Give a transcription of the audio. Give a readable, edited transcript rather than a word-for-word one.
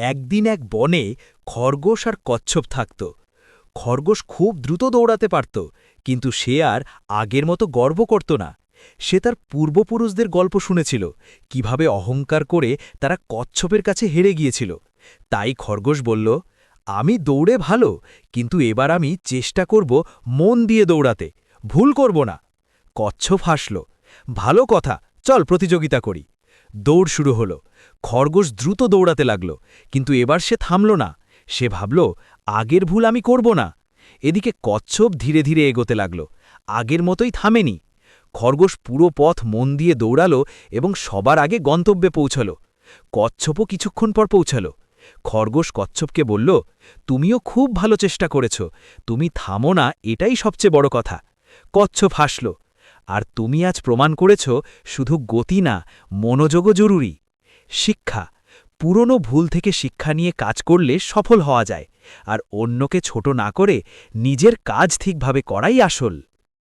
একদিন এক বনে খরগোশ আর কচ্ছপ থাকত। খরগোশ খুব দ্রুত দৌড়াতে পারত, কিন্তু সে আর আগের মতো গর্ব করত না। সে তার পূর্বপুরুষদের গল্প শুনেছিল, কিভাবে অহংকার করে তারা কচ্ছপের কাছে হেরে গিয়েছিল। তাই খরগোশ বলল, আমি দৌড়ে ভালো, কিন্তু এবার আমি চেষ্টা করব মন দিয়ে দৌড়াতে, ভুল করব না। কচ্ছপ হাসল, ভালো কথা, চল প্রতিযোগিতা করি। দৌড় শুরু হলো। খরগোশ দ্রুত দৌড়াতে লাগল, কিন্তু এবার সে থামল না। সে ভাবল, আগের ভুল আমি করব না। এদিকে কচ্ছপ ধীরে ধীরে এগোতে লাগল, আগের মতোই থামেনি। খরগোশ পুরো পথ মন দিয়ে দৌড়াল এবং সবার আগে গন্তব্যে পৌঁছল। কচ্ছপও কিছুক্ষণ পর পৌঁছাল। খরগোশ কচ্ছপকে বলল, তুমিও খুব ভালো চেষ্টা করেছ, তুমি থামো না, এটাই সবচেয়ে বড় কথা। কচ্ছপ হাসল, আর তুমি আজ প্রমাণ করেছ শুধু গতি না, মনোযোগও জরুরি। শিক্ষা: পুরনো ভুল থেকে শিক্ষা নিয়ে কাজ করলে সফল হওয়া যায়, আর অন্যকে ছোট না করে নিজের কাজ ঠিকভাবে করাই আসল।